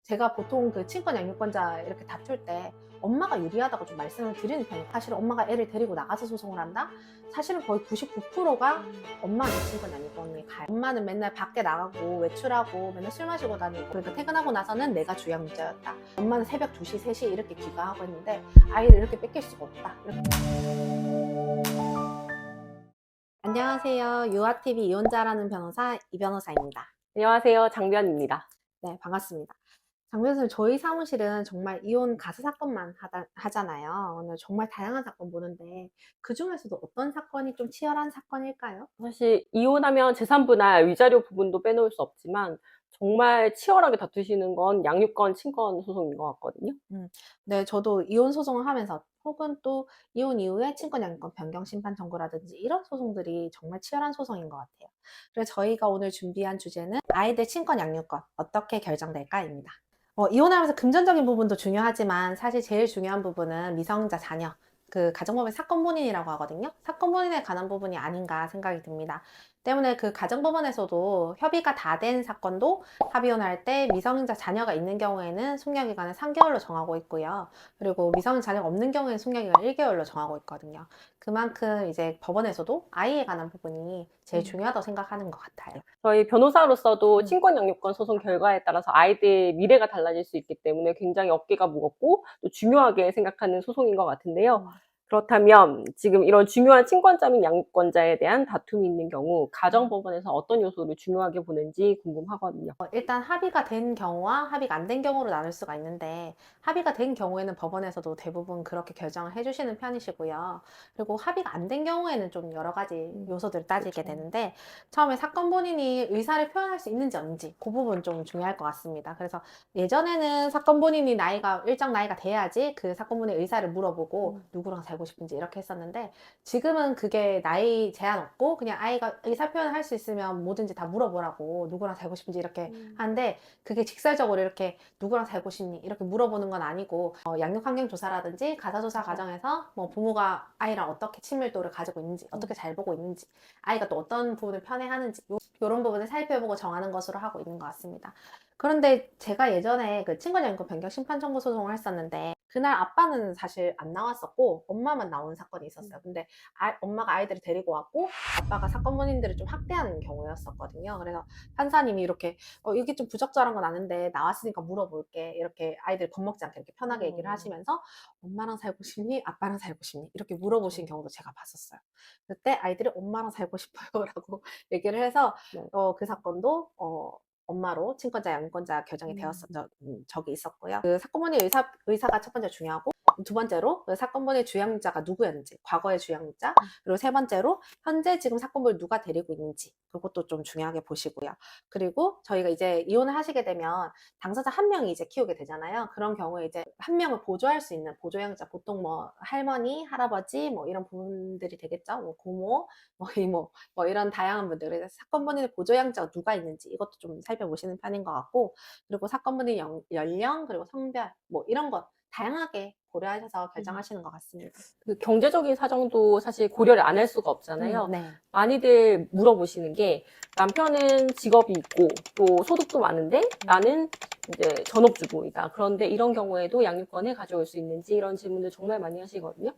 제가 보통 그 친권 양육권자 이렇게 다툴 때 엄마가 유리하다고 좀 말씀을 드리는 편이에요. 사실 엄마가 애를 데리고 나가서 소송을 한다? 사실은 거의 99%가 엄마한테 친권 양육권이 가요. 엄마는 맨날 밖에 나가고 외출하고 맨날 술 마시고 다니고, 그러니까 퇴근하고 나서는 내가 주양육자였다. 엄마는 새벽 2시, 3시 이렇게 귀가하고 했는데 아이를 이렇게 뺏길 수가 없다. 안녕하세요. 유아TV 이혼자라는 변호사 이 변호사입니다. 안녕하세요. 장변입니다. 네, 반갑습니다. 장 변호사님, 저희 사무실은 정말 이혼 가사 사건만 하잖아요. 오늘 정말 다양한 사건 보는데 그 중에서도 어떤 사건이 좀 치열한 사건일까요? 사실 이혼하면 재산분할, 위자료 부분도 빼놓을 수 없지만 정말 치열하게 다투시는 건 양육권, 친권 소송인 것 같거든요. 네, 저도 이혼 소송을 하면서 혹은 또 이혼 이후에 친권 양육권 변경 심판 청구라든지 이런 소송들이 정말 치열한 소송인 것 같아요. 그래서 저희가 오늘 준비한 주제는 아이들 친권 양육권 어떻게 결정될까입니다. 이혼하면서 금전적인 부분도 중요하지만 사실 제일 중요한 부분은 미성년자 자녀, 그 가정법원 사건 본인이라고 하거든요. 사건 본인에 관한 부분이 아닌가 생각이 듭니다. 때문에 그 가정법원에서도 협의가 다 된 사건도 합의혼할 때 미성년자 자녀가 있는 경우에는 숙려기간을 3개월로 정하고 있고요. 그리고 미성년 자녀가 없는 경우에는 숙려기간 1개월로 정하고 있거든요. 그만큼 이제 법원에서도 아이에 관한 부분이 제일 중요하다고 생각하는 것 같아요. 저희 변호사로서도 음. 친권 양육권 소송 결과에 따라서 아이들 미래가 달라질 수 있기 때문에 굉장히 어깨가 무겁고 또 중요하게 생각하는 소송인 것 같은데요. 그렇다면 지금 이런 중요한 친권자 및 양육권자에 대한 다툼이 있는 경우 가정법원에서 어떤 요소를 중요하게 보는지 궁금하거든요. 일단 합의가 된 경우와 합의가 안 된 경우로 나눌 수가 있는데, 합의가 된 경우에는 법원에서도 대부분 그렇게 결정을 해주시는 편이시고요. 그리고 합의가 안 된 경우에는 좀 여러 가지 요소들을 따지게 그렇죠. 되는데, 처음에 사건 본인이 의사를 표현할 수 있는지 없는지 그 부분 좀 중요할 것 같습니다. 그래서 예전에는 사건 본인이 일정 나이가 돼야지 그 사건 본인의 의사를 물어보고 누구랑 살고 싶은지 이렇게 했었는데, 지금은 그게 나이 제한 없고 그냥 아이가 의사 표현을 할 수 있으면 뭐든지 다 물어보라고, 누구랑 살고 싶은지 이렇게 하는데, 그게 직설적으로 이렇게 누구랑 살고 싶니 이렇게 물어보는 건 아니고, 양육 환경 조사라든지 가사 조사 과정에서 뭐 부모가 아이랑 어떻게 친밀도를 가지고 있는지, 어떻게 잘 보고 있는지, 아이가 또 어떤 부분을 편애하는지, 이런 부분을 살펴보고 정하는 것으로 하고 있는 것 같습니다. 그런데 제가 예전에 그 친권양육권 변경 심판 청구 소송을 했었는데, 그날 아빠는 사실 안 나왔었고 엄마만 나온 사건이 있었어요. 근데 엄마가 아이들을 데리고 왔고 아빠가 사건 본인들을 좀 학대하는 경우였었거든요. 그래서 판사님이 이렇게 이게 좀 부적절한 건 아는데 나왔으니까 물어볼게, 이렇게 아이들 겁먹지 않게 이렇게 편하게 얘기를 하시면서 엄마랑 살고 싶니? 아빠랑 살고 싶니? 이렇게 물어보신 경우도 제가 봤었어요. 그때 아이들이 엄마랑 살고 싶어요 라고 얘기를 해서 네. 그 사건도 엄마로 친권자 양육권자 결정이 되었던 적이 있었고요. 그 사건본의 의사가 첫 번째 중요하고, 두 번째로 그 사건본의 주양육자가 누구였는지, 과거의 주양육자, 그리고 세 번째로 현재 지금 사건본을 누가 데리고 있는지, 그것도 좀 중요하게 보시고요. 그리고 저희가 이제 이혼을 하시게 되면 당사자 한 명이 이제 키우게 되잖아요. 그런 경우에 이제 한 명을 보조할 수 있는 보조양육자, 보통 뭐 할머니, 할아버지 뭐 이런 분들이 되겠죠. 뭐 고모, 뭐 이모, 뭐 이런 다양한 분들, 그래서 사건 본인의 보조양자가 누가 있는지 이것도 좀 살펴보시는 편인 것 같고, 그리고 사건 본인의 연령, 그리고 성별 뭐 이런 것 다양하게 고려하셔서 결정하시는 것 같습니다. 그 경제적인 사정도 사실 고려를 안 할 수가 없잖아요. 네. 많이들 물어보시는 게 남편은 직업이 있고 또 소득도 많은데 나는 이제 전업주부이다. 그런데 이런 경우에도 양육권을 가져올 수 있는지 이런 질문들 정말 많이 하시거든요.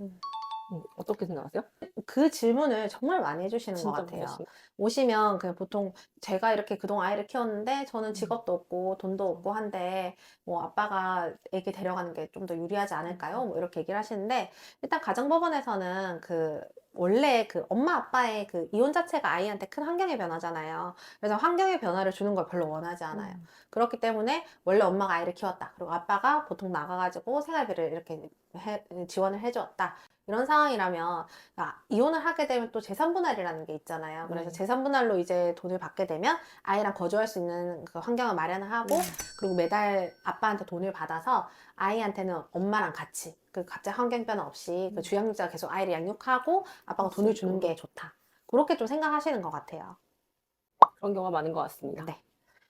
어떻게 생각하세요? 그 질문을 정말 많이 해주시는 것 진짜 많이 같아요. 하시는 오시면 그냥 보통 제가 이렇게 그동안 아이를 키웠는데 저는 직업도 없고 돈도 없고 한데 뭐 아빠가 애기 데려가는 게 좀 더 유리하지 않을까요? 뭐 이렇게 얘기를 하시는데, 일단 가정법원에서는 그 원래 그 엄마 아빠의 그 이혼 자체가 아이한테 큰 환경의 변화잖아요. 그래서 환경의 변화를 주는 걸 별로 원하지 않아요. 그렇기 때문에 원래 엄마가 아이를 키웠다, 그리고 아빠가 보통 나가가지고 생활비를 이렇게 지원을 해줬다, 이런 상황이라면, 이혼을 하게 되면 또 재산분할이라는 게 있잖아요. 그래서 재산분할로 이제 돈을 받게 되면 아이랑 거주할 수 있는 그 환경을 마련을 하고, 그리고 매달 아빠한테 돈을 받아서 아이한테는 엄마랑 같이 그 갑자기 환경 변화 없이 그 주양육자가 계속 아이를 양육하고 아빠가 돈을 주는 게 좋다, 그렇게 좀 생각하시는 것 같아요. 그런 경우가 많은 것 같습니다. 네.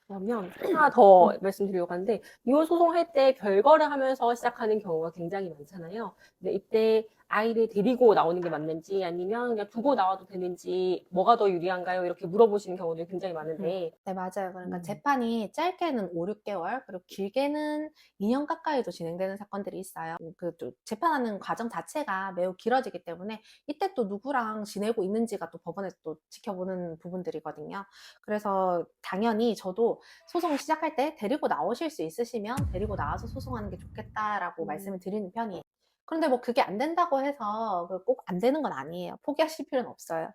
그러면 하나 더 말씀드리려고 하는데 이혼 소송할 때 별거를 하면서 시작하는 경우가 굉장히 많잖아요. 근데 이때 아이를 데리고 나오는 게 맞는지 아니면 그냥 두고 나와도 되는지 뭐가 더 유리한가요? 이렇게 물어보시는 경우들이 굉장히 많은데 네, 맞아요. 그러니까 음. 재판이 짧게는 5, 6개월, 그리고 길게는 2년 가까이도 진행되는 사건들이 있어요. 또 재판하는 과정 자체가 매우 길어지기 때문에 이때 또 누구랑 지내고 있는지가 또 법원에서 또 지켜보는 부분들이거든요. 그래서 당연히 저도 소송 시작할 때 데리고 나오실 수 있으시면 데리고 나와서 소송하는 게 좋겠다라고 말씀을 드리는 편이에요. 그런데 뭐 그게 안 된다고 해서 꼭 안 되는 건 아니에요. 포기하실 필요는 없어요.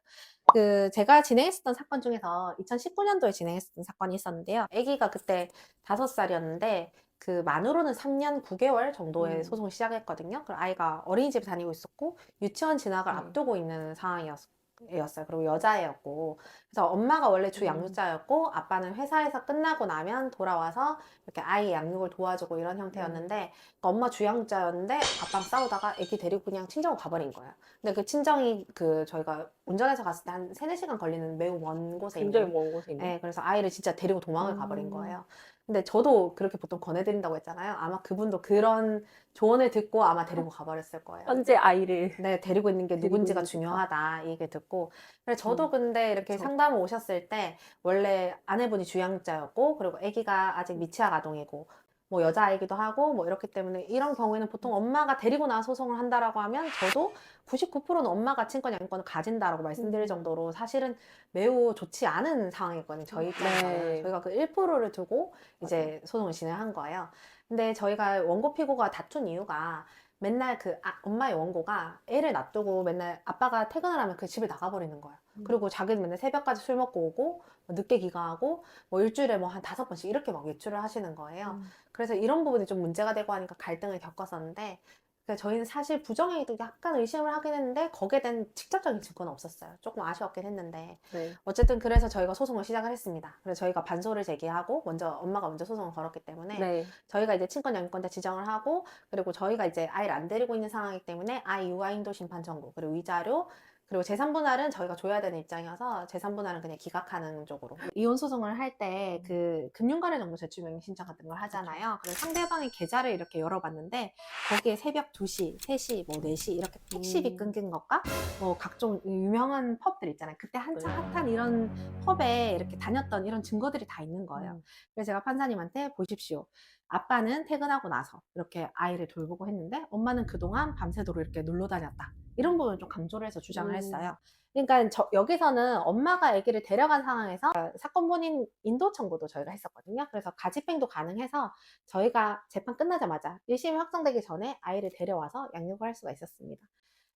제가 진행했었던 사건 중에서 2019년도에 진행했었던 사건이 있었는데요. 아기가 그때 5살이었는데 그 만으로는 3년 9개월 정도의 소송을 시작했거든요. 그리고 아이가 어린이집에 다니고 있었고 유치원 진학을 네. 앞두고 있는 상황이었어요. 그리고 여자애였고. 그래서 엄마가 원래 주 음. 양육자였고 아빠는 회사에서 끝나고 나면 돌아와서 이렇게 아이 양육을 도와주고 이런 형태였는데 그러니까 엄마 주 양육자였는데 아빠랑 싸우다가 아기 데리고 그냥 친정을 가버린 거예요. 근데 그 친정이 저희가 운전해서 갔을 때 한 3-4시간 걸리는 매우 먼 곳에 굉장히 있는 먼 곳에 있는. 예, 그래서 아이를 진짜 데리고 도망을 가버린 음. 거예요. 근데 저도 그렇게 보통 권해드린다고 했잖아요. 아마 그분도 그런 조언을 듣고 아마 데리고 가버렸을 거예요. 현재 아이를 네, 데리고 있는 게 데리고 누군지가 있는 좋다. 중요하다 이 얘기를 듣고 그래서 저도 근데 이렇게 그쵸. 상담을 오셨을 때 원래 아내분이 주양육자였고 그리고 아기가 아직 미취학 아동이고 뭐 여자아이기도 하고 뭐 이렇기 때문에 이런 경우에는 보통 엄마가 데리고 나와 소송을 한다라고 하면 저도 99%는 엄마가 친권 양육권을 가진다라고 말씀드릴 정도로 사실은 매우 좋지 않은 상황이거든요. 저희 입장에서는. 네. 저희가 그 1%를 두고 이제 소송을 진행한 거예요. 근데 저희가 원고 피고가 다툰 이유가 맨날 엄마의 원고가 애를 놔두고 맨날 아빠가 퇴근을 하면 그 집을 나가버리는 거예요. 그리고 자기는 맨날 새벽까지 술 먹고 오고 뭐 늦게 귀가하고 뭐 일주일에 뭐 한 5번씩 이렇게 막 외출을 하시는 거예요. 그래서 이런 부분이 좀 문제가 되고 하니까 갈등을 겪었었는데 그러니까 저희는 사실 부정행위도 약간 의심을 하긴 했는데 거기에 대한 직접적인 증거는 없었어요. 조금 아쉬웠긴 했는데 네. 어쨌든 그래서 저희가 소송을 시작을 했습니다. 그래서 저희가 반소를 제기하고 엄마가 먼저 소송을 걸었기 때문에 네. 저희가 이제 친권 양육권자 지정을 하고 그리고 저희가 이제 아이를 안 데리고 있는 상황이기 때문에 아이 육아 인도 심판 청구 그리고 위자료 그리고 재산분할은 저희가 줘야 되는 입장이어서 재산분할은 그냥 기각하는 쪽으로 이혼 소송을 할 때 금융거래정보 제출명의 신청 같은 걸 하잖아요. 그래서 상대방의 계좌를 이렇게 열어봤는데 거기에 새벽 2시, 3시, 뭐 4시 이렇게 택시비 끊긴 것과 뭐 각종 유명한 펍들 있잖아요. 그때 한참 핫한 이런 펍에 이렇게 다녔던 이런 증거들이 다 있는 거예요. 그래서 제가 판사님한테 보십시오. 아빠는 퇴근하고 나서 이렇게 아이를 돌보고 했는데 엄마는 그동안 밤새도록 이렇게 놀러 다녔다. 이런 부분을 좀 강조를 해서 주장을 했어요. 그러니까 여기서는 엄마가 아기를 데려간 상황에서 사건 본인 인도 청구도 저희가 했었거든요. 그래서 가집행도 가능해서 저희가 재판 끝나자마자 1심이 확정되기 전에 아이를 데려와서 양육을 할 수가 있었습니다.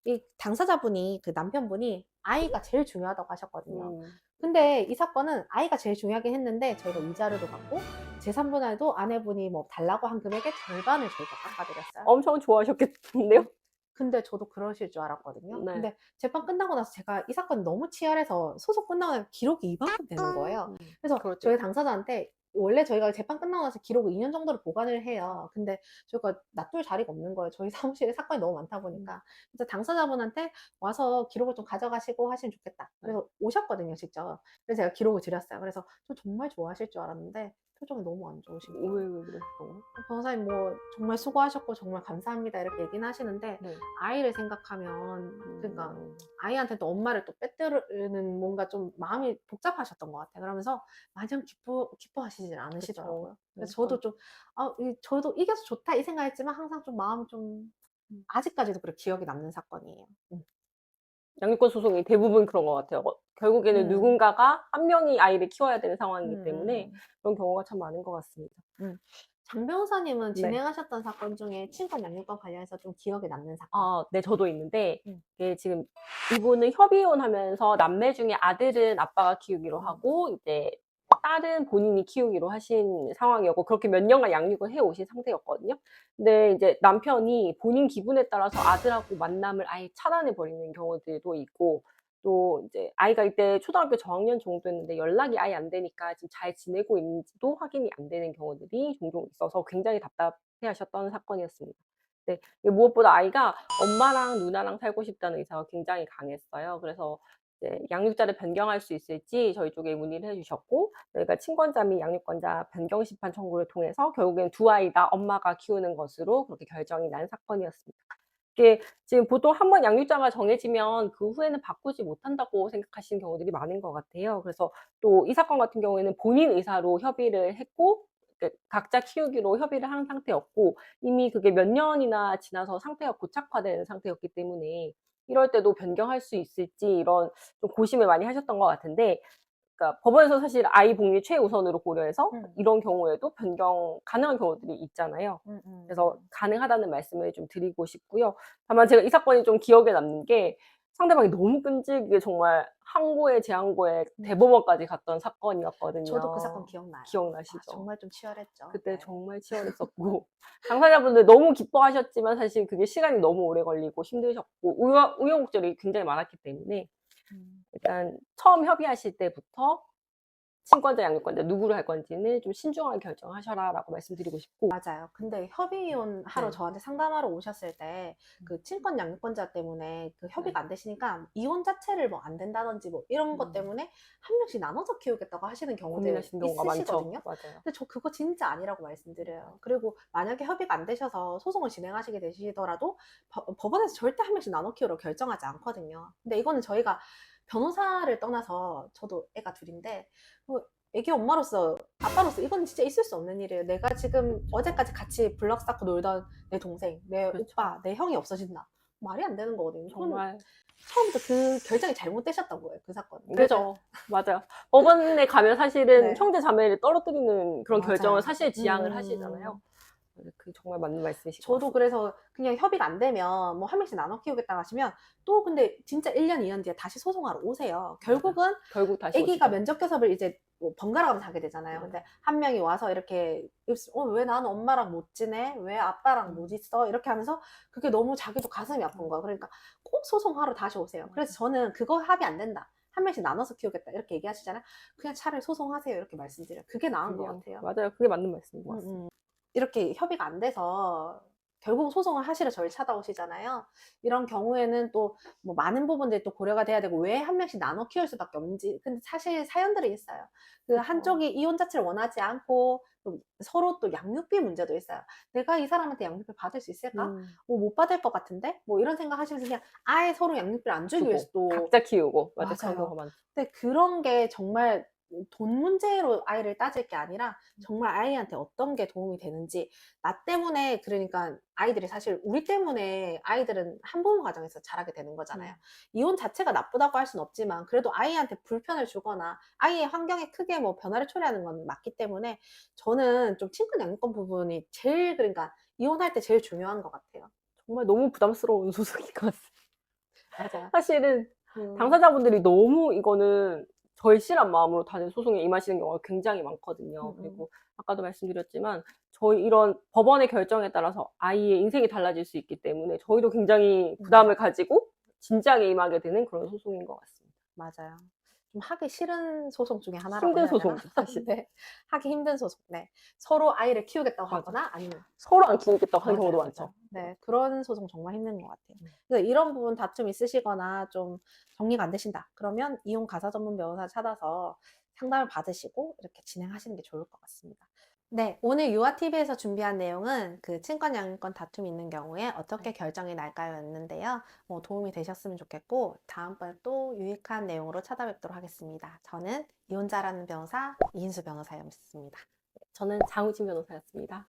이 당사자분이 그 남편분이 아이가 제일 중요하다고 하셨거든요. 근데 이 사건은 아이가 제일 중요하긴 했는데 저희가 위자료도 받고 재산분할도 아내분이 뭐 달라고 한 금액의 절반을 저희가 깎아드렸어요. 엄청 좋아하셨겠는데요? 근데 저도 그러실 줄 알았거든요. 네. 근데 재판 끝나고 나서 제가 이 사건이 너무 치열해서 소송 끝나고 나서 기록이 이만큼 되는 거예요. 그래서 그렇죠. 저희 당사자한테 원래 저희가 재판 끝나고 나서 기록을 2년 정도를 보관을 해요. 근데 저희가 놔둘 자리가 없는 거예요. 저희 사무실에 사건이 너무 많다 보니까. 그래서 당사자분한테 와서 기록을 좀 가져가시고 하시면 좋겠다. 그래서 오셨거든요, 직접. 그래서 제가 기록을 드렸어요. 그래서 저 정말 좋아하실 줄 알았는데 표정이 너무 안 좋으신 거예요. 왜 그랬어? 변호사님 뭐 정말 수고하셨고 정말 감사합니다 이렇게 얘기는 하시는데 네. 아이를 생각하면 그러니까 아이한테 또 엄마를 또 빼뜨리는 뭔가 좀 마음이 복잡하셨던 것 같아요. 그러면서 마냥 기뻐하시진 않으시더라고요. 그래서 저도 좀 저도 이겨서 좋다 이 생각했지만 항상 좀 마음이 좀 아직까지도 그렇게 기억에 남는 사건이에요. 양육권 소송이 대부분 그런 것 같아요. 결국에는 누군가가 한 명이 아이를 키워야 되는 상황이기 때문에 그런 경우가 참 많은 것 같습니다. 장 변호사님은 네. 진행하셨던 사건 중에 친권 양육권 관련해서 좀 기억에 남는 사건. 네, 저도 있는데, 음. 이게 지금 이분은 협의혼 하면서 남매 중에 아들은 아빠가 키우기로 하고, 이제 딸은 본인이 키우기로 하신 상황이었고, 그렇게 몇 년간 양육을 해 오신 상태였거든요. 근데 이제 남편이 본인 기분에 따라서 아들하고 만남을 아예 차단해 버리는 경우들도 있고, 또 이제 아이가 이때 초등학교 저학년 정도였는데 연락이 아예 안 되니까 지금 잘 지내고 있는지도 확인이 안 되는 경우들이 종종 있어서 굉장히 답답해 하셨던 사건이었습니다. 네. 무엇보다 아이가 엄마랑 누나랑 살고 싶다는 의사가 굉장히 강했어요. 그래서 이제 양육자를 변경할 수 있을지 저희 쪽에 문의를 해 주셨고, 저희가 친권자 및 양육권자 변경 심판 청구를 통해서 결국엔 두 아이 다 엄마가 키우는 것으로 그렇게 결정이 난 사건이었습니다. 이게 지금 보통 한 번 양육자가 정해지면 그 후에는 바꾸지 못한다고 생각하시는 경우들이 많은 것 같아요. 그래서 또 이 사건 같은 경우에는 본인 의사로 협의를 했고 각자 키우기로 협의를 한 상태였고 이미 그게 몇 년이나 지나서 상태가 고착화된 상태였기 때문에 이럴 때도 변경할 수 있을지 이런 좀 고심을 많이 하셨던 것 같은데 그러니까 법원에서 사실 아이 복리 최우선으로 고려해서 이런 경우에도 변경 가능한 경우들이 있잖아요. 그래서 가능하다는 말씀을 좀 드리고 싶고요. 다만 제가 이 사건이 좀 기억에 남는 게 상대방이 너무 끈질기게 정말 항고에 재항고에 대법원까지 갔던 사건이었거든요. 저도 그 사건 기억나요. 기억나시죠? 정말 좀 치열했죠. 그때 네. 정말 치열했었고 당사자분들 너무 기뻐하셨지만 사실 그게 시간이 너무 오래 걸리고 힘드셨고 우여곡절이 굉장히 많았기 때문에 일단 처음 협의하실 때부터 친권자, 양육권자 누구를 할 건지는 좀 신중하게 결정하셔라라고 말씀드리고 싶고 맞아요. 근데 협의 이혼 하러 네. 저한테 상담하러 오셨을 때 그 친권 양육권자 때문에 그 협의가 안 되시니까 이혼 자체를 뭐 안 된다든지 뭐 이런 것 때문에 한 명씩 나눠서 키우겠다고 하시는 경우들 고민하시는 경우가 많죠. 있으시거든요. 맞아요. 근데 저 그거 진짜 아니라고 말씀드려요. 그리고 만약에 협의가 안 되셔서 소송을 진행하시게 되시더라도 법원에서 절대 한 명씩 나눠 키우라고 결정하지 않거든요. 근데 이거는 저희가 변호사를 떠나서 저도 애가 둘인데 애기 엄마로서 아빠로서 이건 진짜 있을 수 없는 일이에요. 내가 지금 어제까지 같이 블럭 쌓고 놀던 내 동생, 내 그렇죠. 오빠, 내 형이 없어진다. 말이 안 되는 거거든요. 이거는 정말 처음부터 그 결정이 잘못되셨던 거예요. 그 사건은. 그죠. 맞아요. 법원에 가면 사실은 네. 형제 자매를 떨어뜨리는 그런 맞아요. 결정을 사실 지향을 하시잖아요. 그 정말 맞는 말씀이신 것 저도 같습니다. 그래서 그냥 협의가 안 되면 뭐 한 명씩 나눠 키우겠다 하시면 또 근데 진짜 1년, 2년 뒤에 다시 소송하러 오세요. 결국은 결국 다시 아기가 오시죠. 면접 교섭을 이제 뭐 번갈아 가면서 하게 되잖아요. 근데 한 명이 와서 이렇게 왜 나는 엄마랑 못 지내? 왜 아빠랑 못 있어? 이렇게 하면서 그게 너무 자기도 가슴이 아픈 거야. 그러니까 꼭 소송하러 다시 오세요. 그래서 저는 그거 합의 안 된다. 한 명씩 나눠서 키우겠다. 이렇게 얘기하시잖아요. 그냥 차라리 소송하세요. 이렇게 말씀드려요. 그게 나은 것 같아요. 맞아요. 그게 맞는 말씀인 것 같습니다. 이렇게 협의가 안 돼서 결국 소송을 하시러 저를 찾아오시잖아요. 이런 경우에는 또 뭐 많은 부분들이 또 고려가 돼야 되고 왜 한 명씩 나눠 키울 수밖에 없는지. 근데 사실 사연들이 있어요. 그 한쪽이 이혼 자체를 원하지 않고 또 서로 또 양육비 문제도 있어요. 내가 이 사람한테 양육비 받을 수 있을까? 못 받을 것 같은데? 뭐 이런 생각 하시면서 그냥 아예 서로 양육비를 안 주기 위해서 또 각자 키우고 맞아요. 그런 맞아요. 경우가 많죠. 근데 그런 게 정말 돈 문제로 아이를 따질 게 아니라 정말 아이한테 어떤 게 도움이 되는지 나 때문에 그러니까 아이들이 사실 우리 때문에 아이들은 한부모 가정에서 자라게 되는 거잖아요. 이혼 자체가 나쁘다고 할 수는 없지만 그래도 아이한테 불편을 주거나 아이의 환경에 크게 뭐 변화를 초래하는 건 맞기 때문에 저는 좀 친권 양육권 부분이 제일 그러니까 이혼할 때 제일 중요한 것 같아요. 정말 너무 부담스러운 소송인 것 같습니다. 맞아요. 사실은 당사자분들이 너무 이거는 절실한 마음으로 다들 소송에 임하시는 경우가 굉장히 많거든요. 그리고 아까도 말씀드렸지만 저희 이런 법원의 결정에 따라서 아이의 인생이 달라질 수 있기 때문에 저희도 굉장히 부담을 가지고 진지하게 임하게 되는 그런 소송인 것 같습니다. 맞아요. 좀 하기 싫은 소송 중에 하나라고 힘든 해야 되나? 소송이죠, 사실. 네. 하기 힘든 소송. 네. 서로 아이를 키우겠다고 맞아. 하거나 아니면 서로 안 키우겠다고 하는 맞아요, 경우도 맞아요. 많죠. 네. 그런 소송 정말 힘든 것 같아요. 그래서 이런 부분 다툼 있으시거나 좀 정리가 안 되신다. 그러면 이혼 가사 전문 변호사 찾아서 상담을 받으시고 이렇게 진행하시는 게 좋을 것 같습니다. 네, 오늘 유아TV에서 준비한 내용은 그 친권 양육권 다툼이 있는 경우에 어떻게 결정이 날까요? 였는데요. 뭐 도움이 되셨으면 좋겠고 다음번에 또 유익한 내용으로 찾아뵙도록 하겠습니다. 저는 이혼자라는 변호사 이인수 변호사였습니다. 저는 장우진 변호사였습니다.